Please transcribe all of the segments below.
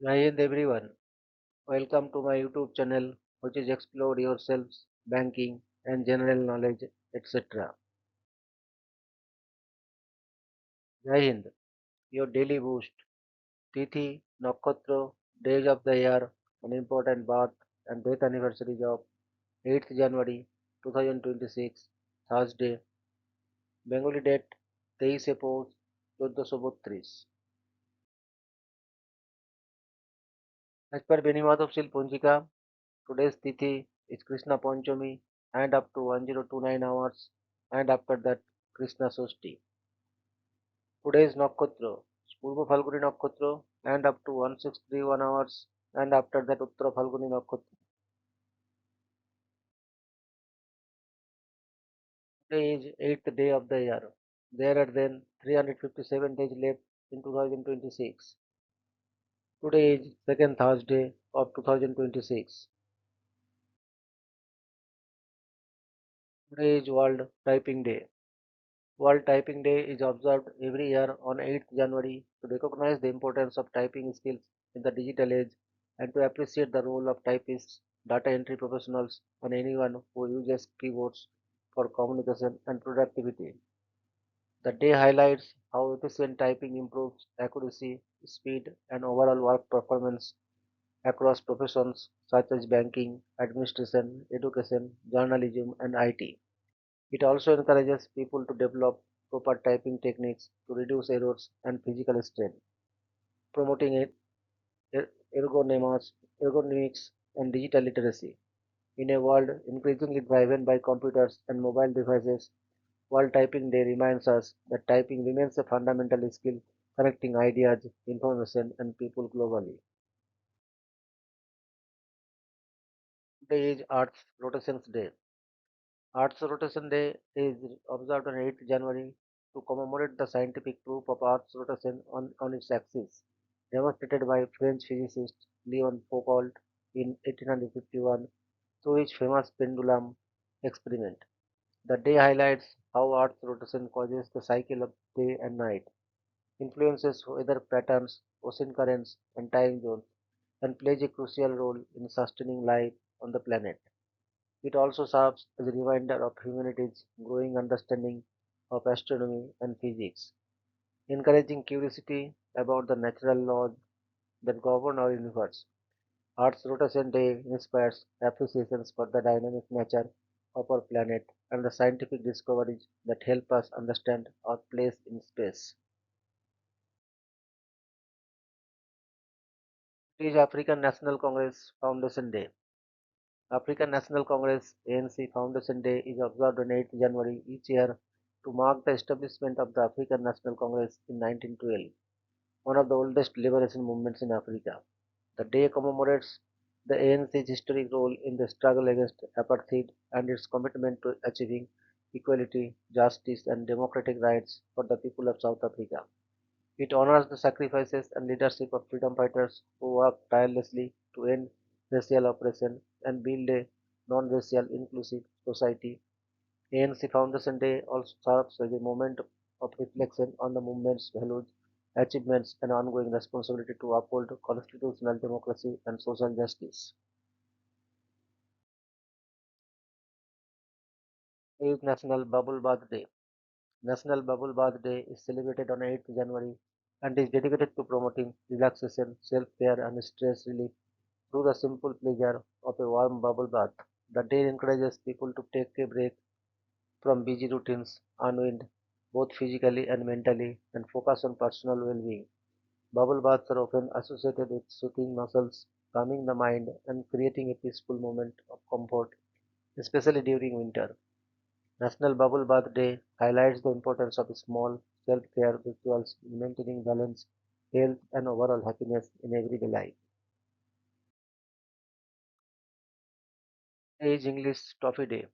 Hi everyone, welcome to my YouTube channel which is Explore Yourselves, Banking and General Knowledge etc. Jai Hind, your daily boost. Tithi, Nakshatra, days of the year, an important birth and death anniversaries of 8th January 2026, Thursday, Bengali date 23 Pous 1432. As per Benimadopsil Punjika, today's Tithi is Krishna Panchami and up to 1029 hours and after that Krishna Sosti. Today is Nakshatra, Purva Phalguni Nakshatra and up to 1631 hours and after that Uttara Phalguni Nakshatra. Today is 8th day of the year. There are then 357 days left in 2026. Today is second Thursday of 2026. Today is World Typing Day. World Typing Day is observed every year on 8th January to recognize the importance of typing skills in the digital age and to appreciate the role of typists, data entry professionals, and anyone who uses keyboards for communication and productivity. The day highlights how efficient typing improves accuracy, speed, and overall work performance across professions such as banking, administration, education, journalism, and IT. It also encourages people to develop proper typing techniques to reduce errors and physical strain, promoting ergonomics and digital literacy. In a world increasingly driven by computers and mobile devices, World Typing Day reminds us that typing remains a fundamental skill connecting ideas, information, and people globally. Today is Earth's Rotations Day. Earth's Rotation Day is observed on 8th January to commemorate the scientific proof of Earth's rotation on its axis, demonstrated by French physicist Leon Foucault in 1851 through his famous pendulum experiment. The day highlights how Earth's rotation causes the cycle of day and night, influences weather patterns, ocean currents, and time zones, and plays a crucial role in sustaining life on the planet. It also serves as a reminder of humanity's growing understanding of astronomy and physics, encouraging curiosity about the natural laws that govern our universe. Earth's Rotation Day inspires appreciations for the dynamic nature of our planet and the scientific discoveries that help us understand our place in space. It is African National Congress Foundation Day. African National Congress ANC Foundation Day is observed on 8th January each year to mark the establishment of the African National Congress in 1912, one of the oldest liberation movements in Africa. The day commemorates the ANC's historic role in the struggle against apartheid and its commitment to achieving equality, justice, and democratic rights for the people of South Africa. It honors the sacrifices and leadership of freedom fighters who worked tirelessly to end racial oppression and build a non-racial inclusive society. ANC Foundation Day also serves as a moment of reflection on the movement's values, achievements, and ongoing responsibility to uphold constitutional democracy and social justice. Today is National Bubble Bath Day. National Bubble Bath Day is celebrated on 8th January and is dedicated to promoting relaxation, self-care, and stress relief through the simple pleasure of a warm bubble bath. The day encourages people to take a break from busy routines, unwind both physically and mentally, and focus on personal well-being. Bubble baths are often associated with soothing muscles, calming the mind, and creating a peaceful moment of comfort, especially during winter. National Bubble Bath Day highlights the importance of small self-care rituals in maintaining balance, health, and overall happiness in everyday life. Today is English Toffee Day.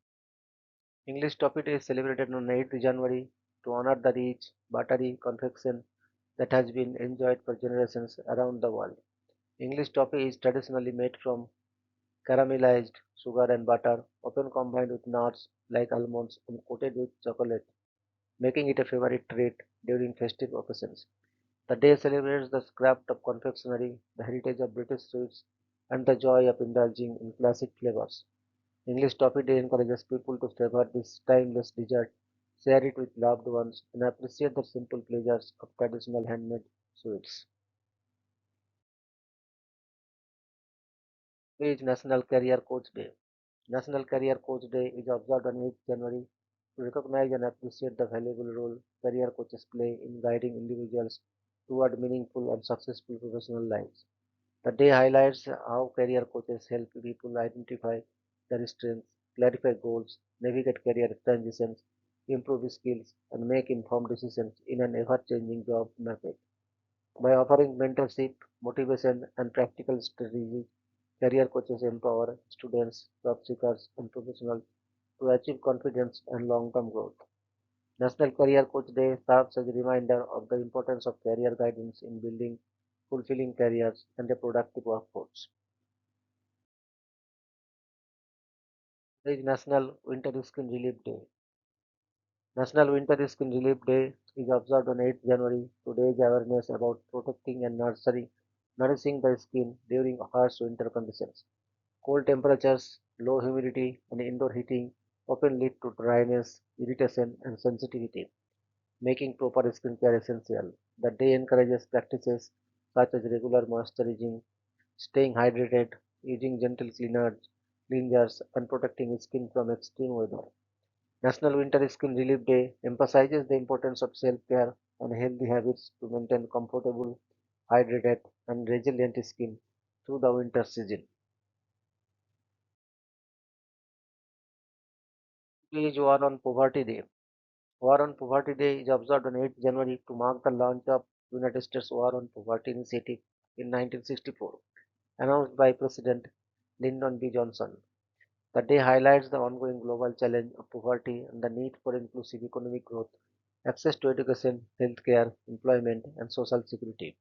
English Toffee Day is celebrated on 8th January to honor the rich, buttery confection that has been enjoyed for generations around the world. English toffee is traditionally made from caramelized sugar and butter, often combined with nuts like almonds and coated with chocolate, making it a favorite treat during festive occasions. The day celebrates the craft of confectionery, the heritage of British sweets, and the joy of indulging in classic flavors. English Toffee Day encourages people to savor this timeless dessert, share it with loved ones, and appreciate the simple pleasures of traditional handmade sweets. Today is National Career Coach Day. National Career Coach Day is observed on 8th January to recognize and appreciate the valuable role career coaches play in guiding individuals toward meaningful and successful professional lives. The day highlights how career coaches help people identify their strengths, clarify goals, navigate career transitions, improve skills, and make informed decisions in an ever-changing job market. By offering mentorship, motivation, and practical strategies, career coaches empower students, job seekers, and professionals to achieve confidence and long-term growth. National Career Coach Day serves as a reminder of the importance of career guidance in building fulfilling careers and a productive workforce. Today is National Winter Skin Relief Day. National Winter Skin Relief Day is observed on 8th January to raise awareness about protecting and nourishing the skin during harsh winter conditions. Cold temperatures, low humidity, and indoor heating often lead to dryness, irritation, and sensitivity, making proper skincare essential. The day encourages practices such as regular moisturizing, staying hydrated, using gentle cleansers, and protecting skin from extreme weather. National Winter Skin Relief Day emphasizes the importance of self-care and healthy habits to maintain comfortable, hydrated, and resilient skin through the winter season. Today is War on Poverty Day. War on Poverty Day is observed on 8th January to mark the launch of United States War on Poverty Initiative in 1964, announced by President Lyndon B. Johnson. The day highlights the ongoing global challenge of poverty and the need for inclusive economic growth, access to education, healthcare, employment, and social security.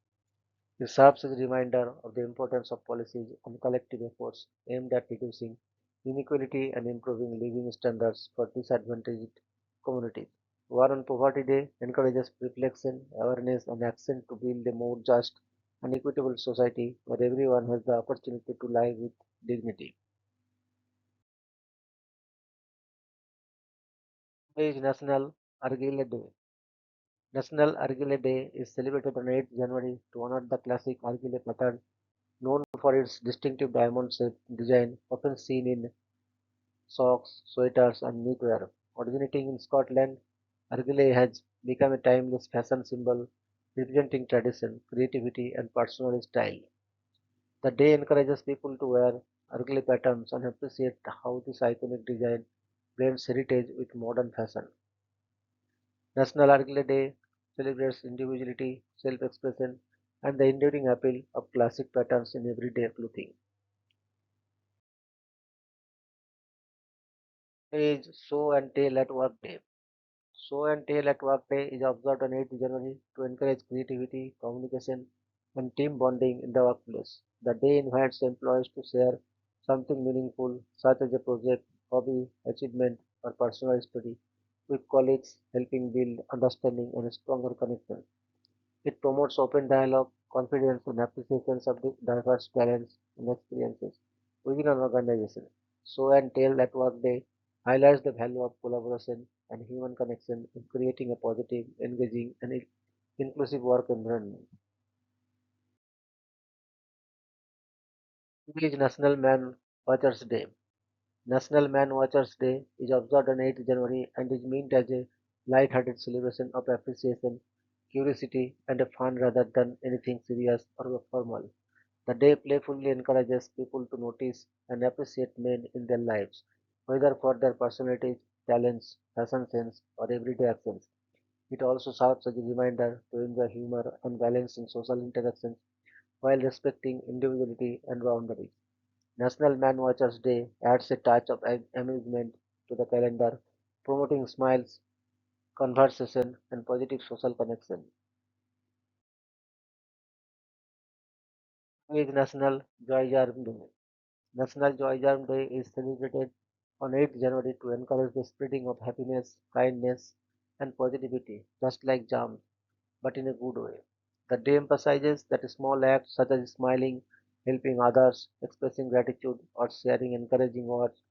It serves as a reminder of the importance of policies and collective efforts aimed at reducing inequality and improving living standards for disadvantaged communities. War on Poverty Day encourages reflection, awareness, and action to build a more just and equitable society where everyone has the opportunity to live with dignity. Today is National Argyle Day. National Argyle Day is celebrated on 8th January to honor the classic Argyle pattern known for its distinctive diamond-shaped design often seen in socks, sweaters, and knitwear. Originating in Scotland, Argyle has become a timeless fashion symbol representing tradition, creativity, and personal style. The day encourages people to wear Argyle patterns and appreciate how this iconic design blends heritage with modern fashion. National Argyle Day celebrates individuality, self-expression, and the enduring appeal of classic patterns in everyday clothing. Today is Show and Tell at Work Day. Show and Tell at Work Day is observed on 8th January to encourage creativity, communication, and team bonding in the workplace. The day invites employees to share something meaningful, such as a project, hobby, achievement, or personal story, with colleagues, helping build understanding and a stronger connection. It promotes open dialogue, confidence, and appreciation of the diverse talents and experiences within an organization. Show and Tell at Work Day highlights the value of collaboration and human connection in creating a positive, engaging, and inclusive work environment. Today is National Man Watchers Day. National Man Watchers Day is observed on 8th January and is meant as a light-hearted celebration of appreciation, curiosity, and a fun rather than anything serious or formal. The day playfully encourages people to notice and appreciate men in their lives, whether for their personalities, talents, fashion sense, or everyday actions. It also serves as a reminder to enjoy humor and balance in social interactions while respecting individuality and boundaries. National Man Watchers Day adds a touch of amusement to the calendar, promoting smiles, conversation, and positive social connection. Today is National Joy Jarm Day. National Joy Jarm Day is celebrated on 8th January to encourage the spreading of happiness, kindness, and positivity, just like jam, but in a good way. The day emphasizes that small acts such as smiling, helping others, expressing gratitude, or sharing encouraging words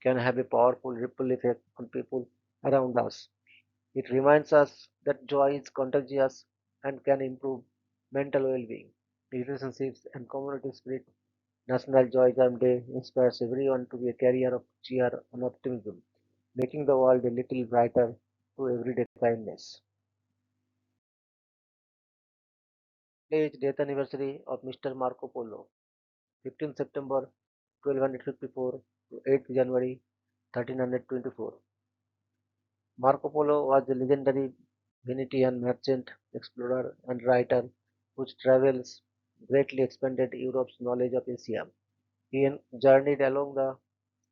can have a powerful ripple effect on people around us. It reminds us that joy is contagious and can improve mental well-being, relationships, and community spirit. National Joy Jam Day inspires everyone to be a carrier of cheer and optimism, making the world a little brighter through everyday kindness. Today is death anniversary of Mr. Marco Polo, 15 September 1254 to 8th January 1324. Marco Polo was a legendary Venetian merchant, explorer, and writer whose travels greatly expanded Europe's knowledge of Asia. He journeyed along the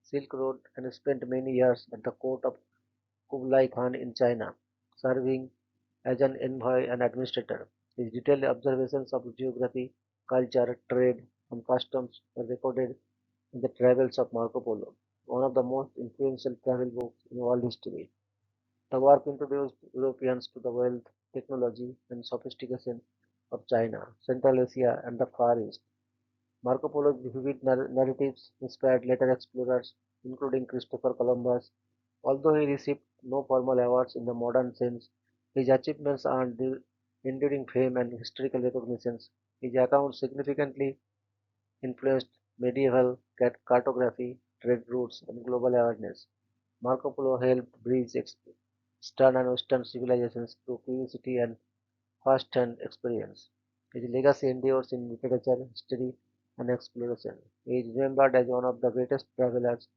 Silk Road and spent many years at the court of Kublai Khan in China, serving as an envoy and administrator. His detailed observations of geography, culture, trade, and customs were recorded in the Travels of Marco Polo, one of the most influential travel books in world history. The work introduced Europeans to the wealth, technology, and sophistication of China, Central Asia, and the Far East. Marco Polo's vivid narratives inspired later explorers, including Christopher Columbus. Although he received no formal awards in the modern sense, his achievements earned enduring fame and historical recognitions. His accounts significantly influenced medieval cartography, trade routes, and global awareness. Marco Polo helped bridge Eastern and Western civilizations through curiosity and first-hand experience. His legacy endures in literature, history, and exploration. He is remembered as one of the greatest travelers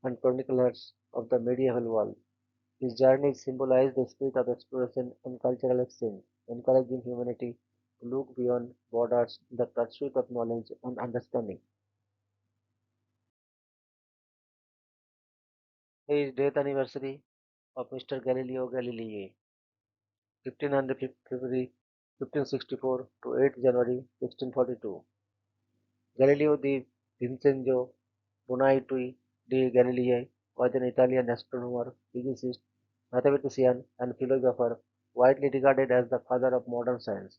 and chroniclers of the medieval world. His journeys symbolize the spirit of exploration and cultural exchange, encouraging humanity to look beyond borders in the pursuit of knowledge and understanding. His death anniversary of Mr. Galileo Galilei, 1500 February 1564 to 8th January 1642. Galileo di Vincenzo Bonaitui di Galilei was an Italian astronomer, physicist, mathematician, and philosopher widely regarded as the father of modern science.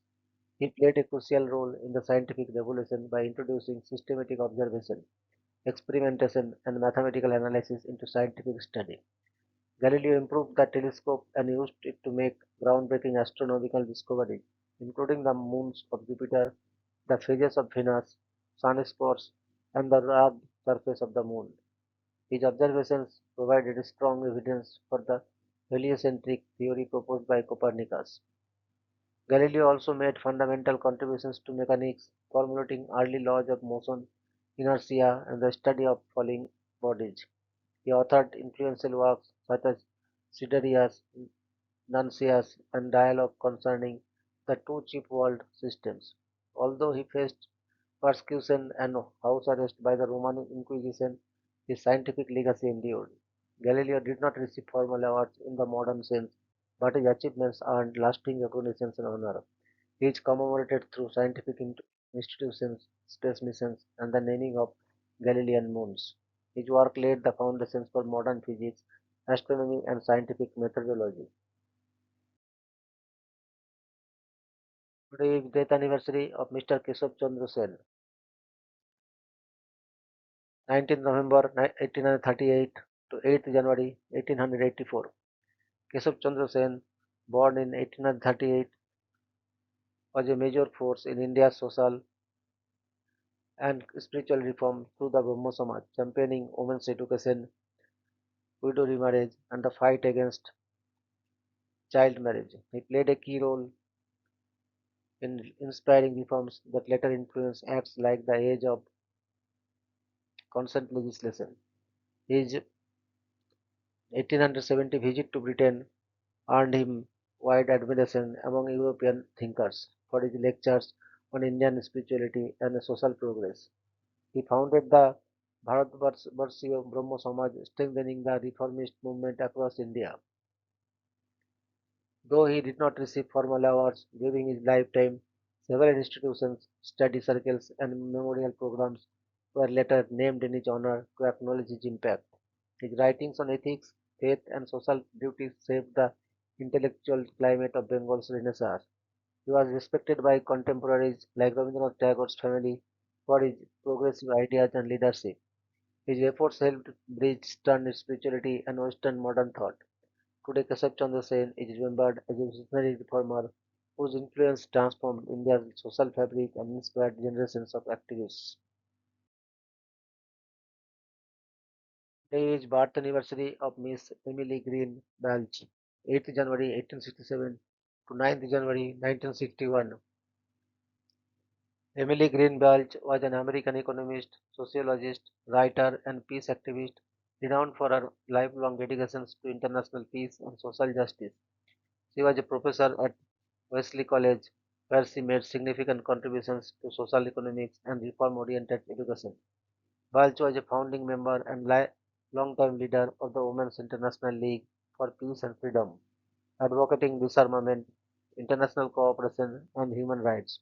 He played a crucial role in the scientific revolution by introducing systematic observation, experimentation, and mathematical analysis into scientific study. Galileo improved the telescope and used it to make groundbreaking astronomical discoveries, including the moons of Jupiter, the phases of Venus, sunspots, and the rugged surface of the moon. His observations provided strong evidence for the heliocentric theory proposed by Copernicus. Galileo also made fundamental contributions to mechanics, formulating early laws of motion, inertia, and the study of falling bodies. He authored influential works such as Sidereus, Nuncius, and Dialogue concerning the two chip world systems. Although he faced persecution and house arrest by the Roman Inquisition, his scientific legacy endured. Galileo did not receive formal awards in the modern sense, but his achievements earned lasting recognition and honor. He is commemorated through scientific institutions, space missions, and the naming of Galilean moons. His work laid the foundations for modern physics, astronomy, and scientific methodology. Today is death anniversary of Mr. Keshav Chandra Sen, 19th November 1838 to 8th January 1884. Keshav Chandra Sen, born in 1838, was a major force in India's social and spiritual reform through the Brahmo Samaj, championing women's education, widow remarriage, and the fight against child marriage. He played a key role in inspiring reforms that later influenced acts like the age of consent legislation. His 1870 visit to Britain earned him wide admiration among European thinkers for his lectures on Indian spirituality and social progress. He founded the Bharatvarsiya Brahmo Samaj, strengthening the reformist movement across India. Though he did not receive formal awards during his lifetime, several institutions, study circles, and memorial programs were later named in his honor to acknowledge his impact. His writings on ethics, faith, and social duties shaped the intellectual climate of Bengal's Renaissance. He was respected by contemporaries like Rabindranath Tagore's family for his progressive ideas and leadership. His efforts helped bridge Eastern spirituality and Western modern thought. Today, Keshav Chandra Sen is remembered as a visionary reformer whose influence transformed India's social fabric and inspired generations of activists. Today is birth anniversary of Miss Emily Green Balch, 8th January 1867 to 9th January 1961. Emily Green Balch was an American economist, sociologist, writer, and peace activist renowned for her lifelong dedications to international peace and social justice. She was a professor at Wesley College, where she made significant contributions to social economics and reform-oriented education. Balch was a founding member and long-time leader of the Women's International League for Peace and Freedom, advocating disarmament, international cooperation, and human rights.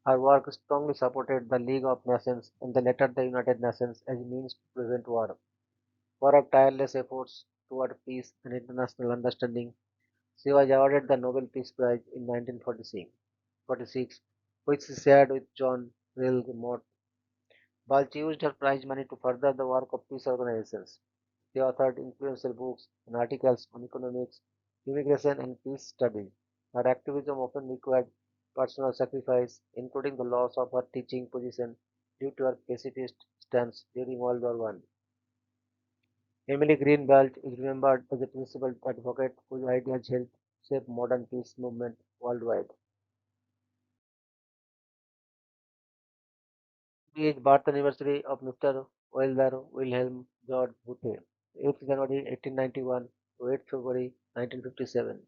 Her work strongly supported the League of Nations and the later the United Nations as a means to prevent war. For her tireless efforts toward peace and international understanding, she was awarded the Nobel Peace Prize in 1946, which she shared with John Reuel Mott. Balch used her prize money to further the work of peace organizations. She authored influential books and articles on economics, immigration, and peace studies. Her activism often required personal sacrifice, including the loss of her teaching position due to her pacifist stance during World War One. Emily Green Balch is remembered as a principled advocate whose ideas helped shape modern peace movement worldwide. Today is birth anniversary of Mr. Wilder Wilhelm George Bothe, 8th January 1891 to 8th February 1957.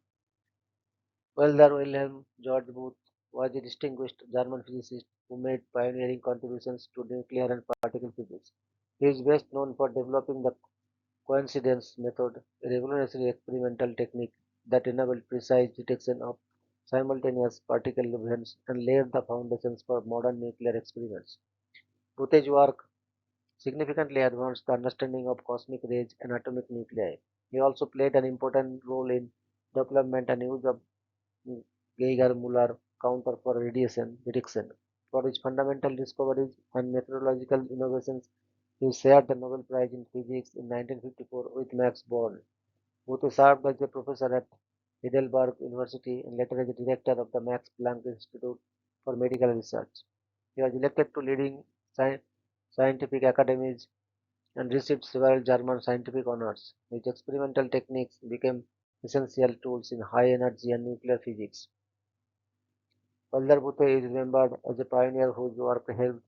Wilder Wilhelm George Booth was a distinguished German physicist who made pioneering contributions to nuclear and particle physics. He is best known for developing the coincidence method, a revolutionary experimental technique that enabled precise detection of simultaneous particle events and laid the foundations for modern nuclear experiments. Booth's work significantly advanced the understanding of cosmic rays and atomic nuclei. He also played an important role in development and use of Geiger-Müller counter for radiation detection. For his fundamental discoveries and methodological innovations, he shared the Nobel Prize in Physics in 1954 with Max Born. Booth served as a professor at Heidelberg University and later as a director of the Max Planck Institute for Medical Research. He was elected to leading scientific academies and received several German scientific honors. His experimental techniques became essential tools in high energy and nuclear physics. Walter Buthe is remembered as a pioneer whose work helped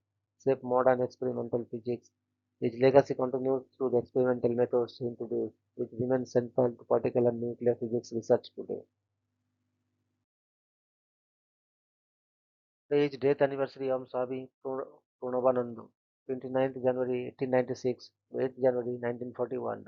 shape modern experimental physics. His legacy continues through the experimental methods he introduced, which remain central to particle and nuclear physics research today. Today is death anniversary of Swami Purnabhananda, 29th January 1896 to 8th January 1941.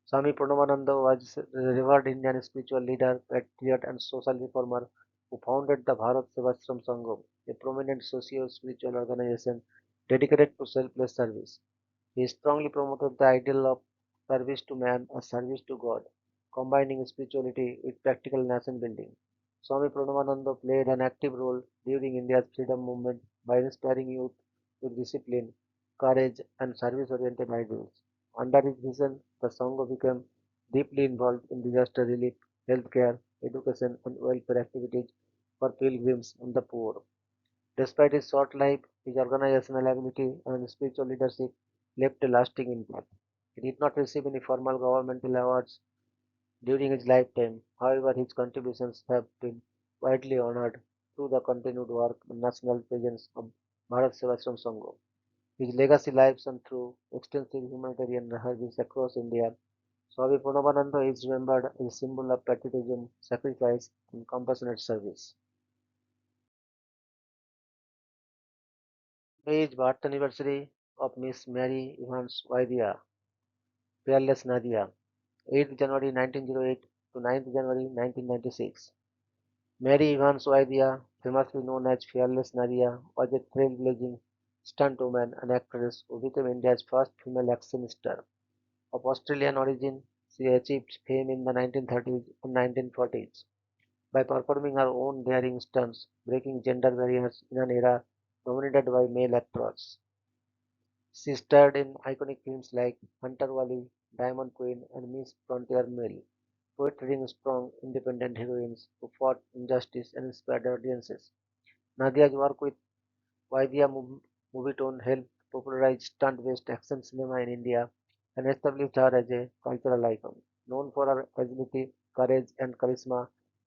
Swami Purnabhananda was a revered Indian spiritual leader, patriot, and social reformer who founded the Bharat Sevashram Sangam, a prominent socio-spiritual organization dedicated to selfless service. He strongly promoted the ideal of service to man as service to God, combining spirituality with practical nation building. Swami Purnabhananda played an active role during India's freedom movement by inspiring youth with discipline, courage, and service-oriented ideals. Under his vision, the Sangha became deeply involved in disaster relief, healthcare, education, and welfare activities for pilgrims and the poor. Despite his short life, his organizational ability and spiritual leadership left a lasting impact. He did not receive any formal governmental awards during his lifetime. However, his contributions have been widely honored through the continued work and national presence of Bharat Sevashram Sangha. His legacy lives on through extensive humanitarian service across India. Swami Purnabhananda is remembered as a symbol of patriotism, sacrifice, and compassionate service. Today is birth anniversary of Miss Mary Evans Waidya, Fearless Nadia, 8th January 1908 to 9th January 1996. Mary Evans Waidya, famously known as Fearless Nadia, was a trailblazing stunt woman and actress who became India's first female action star. Of Australian origin, she achieved fame in the 1930s and 1940s. by performing her own daring stunts, breaking gender barriers in an era dominated by male actors. She starred in iconic films like Hunter Wally, Diamond Queen, and Miss Frontier Male, portraying strong, independent heroines who fought injustice and inspired audiences. Nadia's work with Vaidya Movietone helped popularize stunt-based action cinema in India and established her as a cultural icon. Known for her agility, courage, and charisma,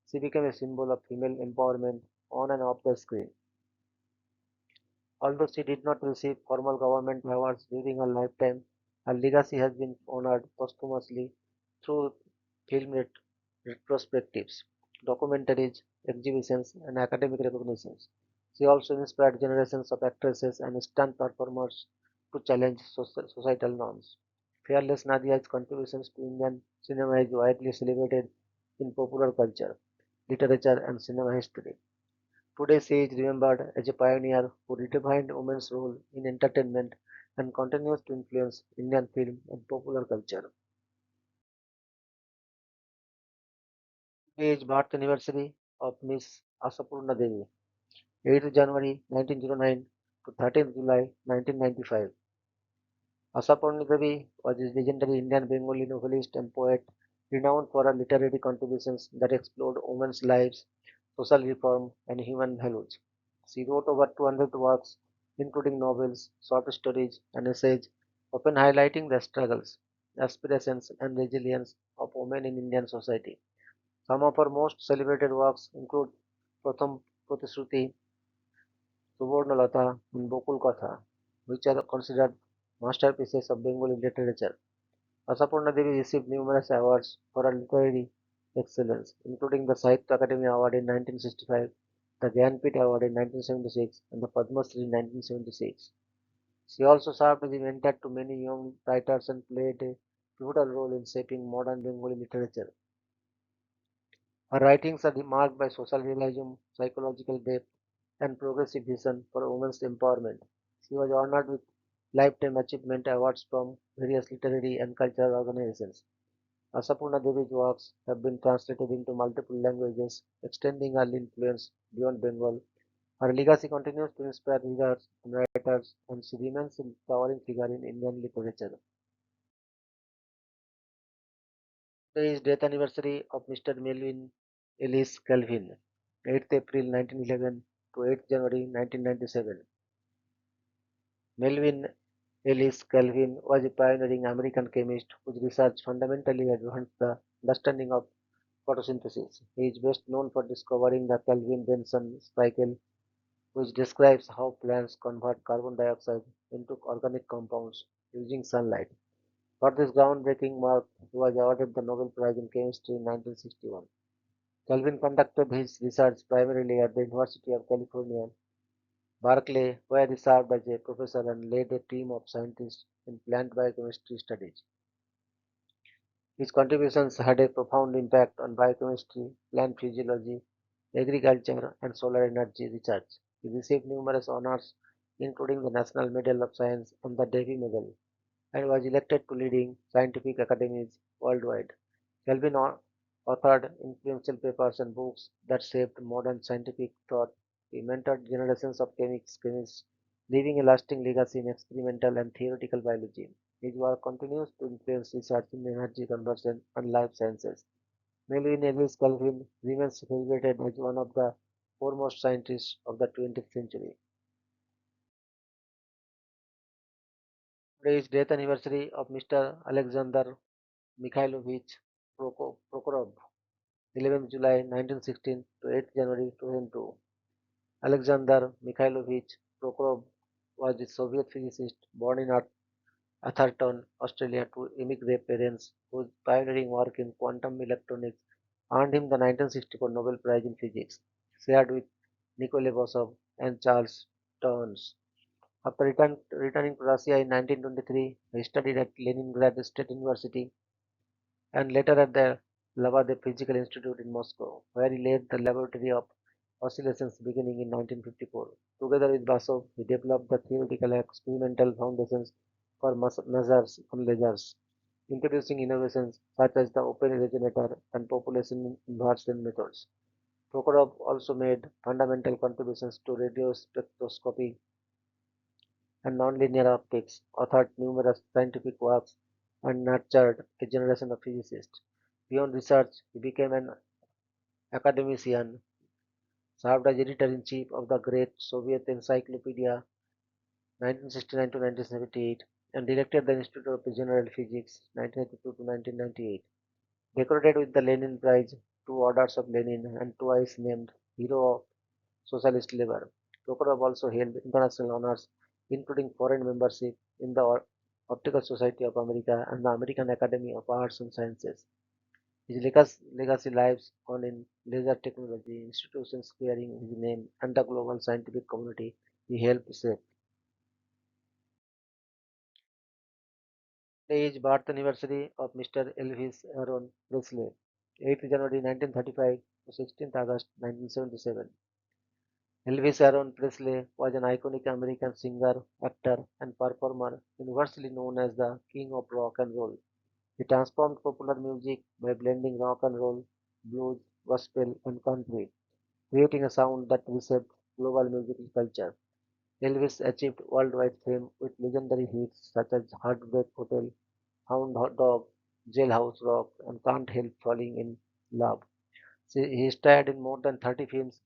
she became a symbol of female empowerment on and off the screen. Although she did not receive formal government awards during her lifetime, her legacy has been honored posthumously through film retrospectives, documentaries, exhibitions, and academic recognitions. She also inspired generations of actresses and stunt performers to challenge societal norms. Fearless Nadia's contributions to Indian cinema is widely celebrated in popular culture, literature, and cinema history. Today she is remembered as a pioneer who redefined women's role in entertainment and continues to influence Indian film and popular culture. Today is birth anniversary of Miss Asapurna Devi, 8th January 1909 to 13th July 1995. Asapurna Devi was a legendary Indian Bengali novelist and poet renowned for her literary contributions that explored women's lives, social reform, and human values. She wrote over 200 works, including novels, short stories, and essays, often highlighting the struggles, aspirations, and resilience of women in Indian society. Some of her most celebrated works include Pratham Pratisruti, Subornalata, and Bokul Katha, which are considered masterpieces of Bengali literature. Asapurna Devi received numerous awards for her literary excellence, including the Sahitya Academy Award in 1965, the Jnanpith Award in 1976, and the Padma Shri in 1976. She also served as a mentor to many young writers and played a pivotal role in shaping modern Bengali literature. Her writings are marked by social realism, psychological depth, and progressive vision for women's empowerment. She was honored with Lifetime Achievement Awards from various literary and cultural organizations. Asapurna Devi's works have been translated into multiple languages, extending her influence beyond Bengal. Her legacy continues to inspire readers and writers, and she remains a towering figure in Indian literature. Today is death anniversary of Mr. Melvin Ellis Calvin, 8th April 1911 to 8th January 1997. Melvin Ellis Calvin was a pioneering American chemist whose research fundamentally advanced the understanding of photosynthesis. He is best known for discovering the Calvin-Benson cycle, which describes how plants convert carbon dioxide into organic compounds using sunlight. For this groundbreaking work, he was awarded the Nobel Prize in Chemistry in 1961. Calvin conducted his research primarily at the University of California, Berkeley, where he served as a professor and led a team of scientists in plant biochemistry studies. His contributions had a profound impact on biochemistry, plant physiology, agriculture, and solar energy research. He received numerous honors, including the National Medal of Science and the Davy Medal, and was elected to leading scientific academies worldwide. Kelvin authored influential papers and books that shaped modern scientific thought. He mentored generations of chemists, leaving a lasting legacy in experimental and theoretical biology. His work continues to influence research in energy conversion and life sciences. Melvin Ellis Kelvin remains celebrated as one of the foremost scientists of the 20th century. Today is death anniversary of Mr. Alexander Mikhailovich Prokhorov, 11th July 1916 to 8th January 2002. Alexander Mikhailovich Prokhorov was a Soviet physicist born in Atherton, Australia to immigrant parents whose pioneering work in quantum electronics earned him the 1964 Nobel Prize in Physics, shared with Nikolai Borisov and Charles Townes. After returning to Russia in 1923, he studied at Leningrad State University and later at the Lebedev Physical Institute in Moscow, where he led the laboratory of oscillations beginning in 1954. Together with Basov, he developed the theoretical and experimental foundations for measures on lasers, introducing innovations such as the open resonator and population inversion methods. Prokhorov also made fundamental contributions to radio spectroscopy and nonlinear optics, authored numerous scientific works, and nurtured a generation of physicists. Beyond research, he became an academician, served as editor-in-chief of the Great Soviet Encyclopedia 1969 to 1978, and directed the Institute of General Physics 1982 to 1998. Decorated with the Lenin Prize, two Orders of Lenin, and twice named Hero of Socialist Labor. Prokhorov also held international honors, including foreign membership in the Optical Society of America and the American Academy of Arts and Sciences. His legacy lives on in laser technology, institutions bearing his name, and the global scientific community he helped shape. Today is birth anniversary of Mr. Elvis Aaron Presley, 8th January 1935 to 16th August 1977. Elvis Aaron Presley was an iconic American singer, actor, and performer, universally known as the King of Rock and Roll. He transformed popular music by blending rock and roll, blues, gospel, and country, creating a sound that reshaped global musical culture. Elvis achieved worldwide fame with legendary hits such as Heartbreak Hotel, Hound Dog, Jailhouse Rock, and Can't Help Falling in Love. He starred in more than 30 films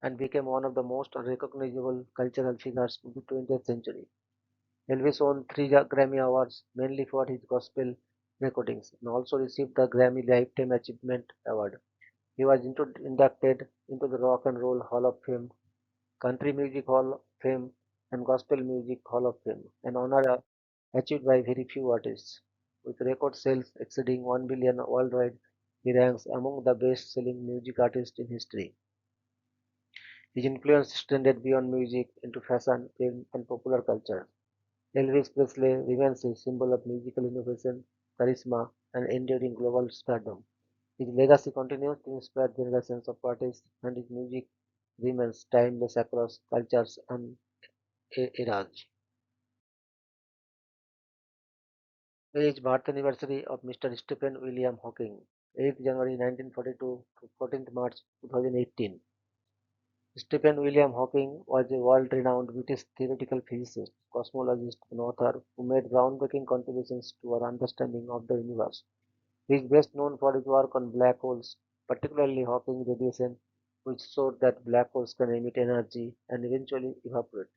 and became one of the most recognizable cultural figures of the 20th century. Elvis won three Grammy Awards, mainly for his gospel recordings, and also received the Grammy Lifetime Achievement Award. He was inducted into the Rock and Roll Hall of Fame, Country Music Hall of Fame, and Gospel Music Hall of Fame, an honor achieved by very few artists. With record sales exceeding 1 billion worldwide, he ranks among the best-selling music artists in history. His influence extended beyond music into fashion, film, and popular culture. Elvis Presley remains a symbol of musical innovation, charisma, and enduring global stardom. His legacy continues to inspire generations of artists, and his music remains timeless across cultures and eras. Today is birth anniversary of Mr. Stephen William Hawking, 8th January 1942 to 14th March 2018. Stephen William Hawking was a world-renowned British theoretical physicist, cosmologist, and author who made groundbreaking contributions to our understanding of the universe. He is best known for his work on black holes, particularly Hawking radiation, which showed that black holes can emit energy and eventually evaporate.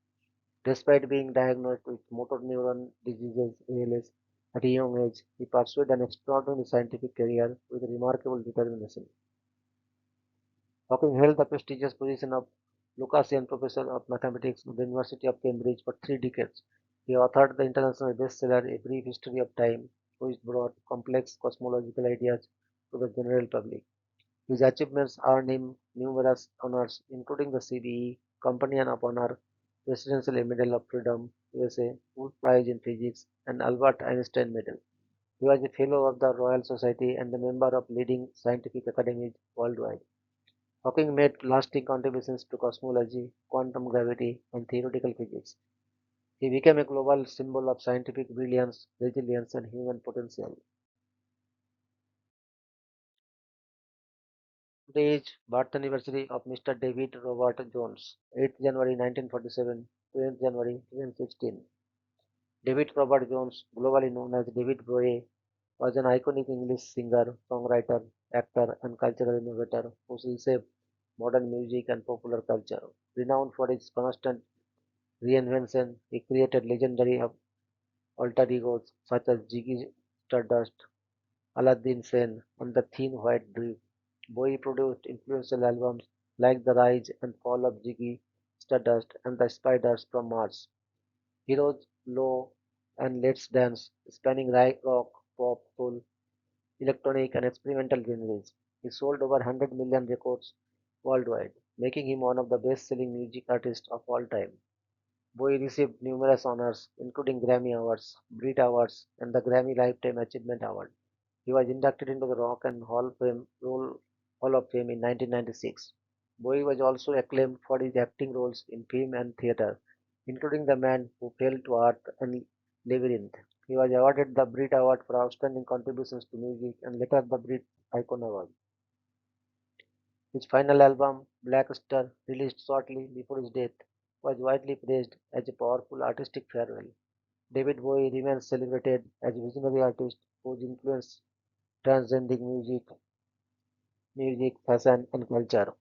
Despite being diagnosed with motor neuron diseases (ALS) at a young age, he pursued an extraordinary scientific career with remarkable determination. Hawking held the prestigious position of Lucasian Professor of Mathematics at the University of Cambridge for 3 decades. He authored the international bestseller A Brief History of Time, which brought complex cosmological ideas to the general public. His achievements earned him numerous honors, including the CBE, Companion of Honor, Presidential Medal of Freedom, USA, Wolf Prize in Physics, and Albert Einstein Medal. He was a Fellow of the Royal Society and a member of leading scientific academies worldwide. Hawking made lasting contributions to cosmology, quantum gravity, and theoretical physics. He became a global symbol of scientific brilliance, resilience, and human potential. Today is birth anniversary of Mr. David Robert Jones, 8th January 1947, 20th January 2016. David Robert Jones, globally known as David Bowie, was an iconic English singer, songwriter, actor, and cultural innovator who reshaped modern music and popular culture. Renowned for his constant reinvention, he created legendary alter egos such as Ziggy Stardust, Aladdin Sane, and the Thin White Duke. Bowie produced influential albums like The Rise and Fall of Ziggy Stardust and The Spiders from Mars, Heroes, Low, and Let's Dance, spanning rock, pop, soul, electronic, and experimental genres. He sold over 100 million records worldwide, making him one of the best-selling music artists of all time. Bowie received numerous honors, including Grammy Awards, Brit Awards, and the Grammy Lifetime Achievement Award. He was inducted into the Rock and Roll Hall of Fame in 1996. Bowie was also acclaimed for his acting roles in film and theater, including The Man Who Fell to Earth and Labyrinth. He was awarded the Brit Award for outstanding contributions to music and later the Brit Icon Award. His final album, Black Star, released shortly before his death, was widely praised as a powerful artistic farewell. David Bowie remains celebrated as a visionary artist whose influence transcending music, fashion, and culture.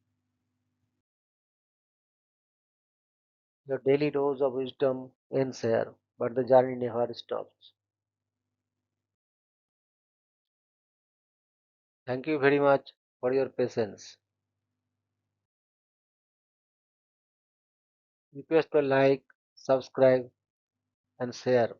Your daily dose of wisdom ends here, but the journey never stops. Thank you very much for your patience. Request to like, subscribe, and share.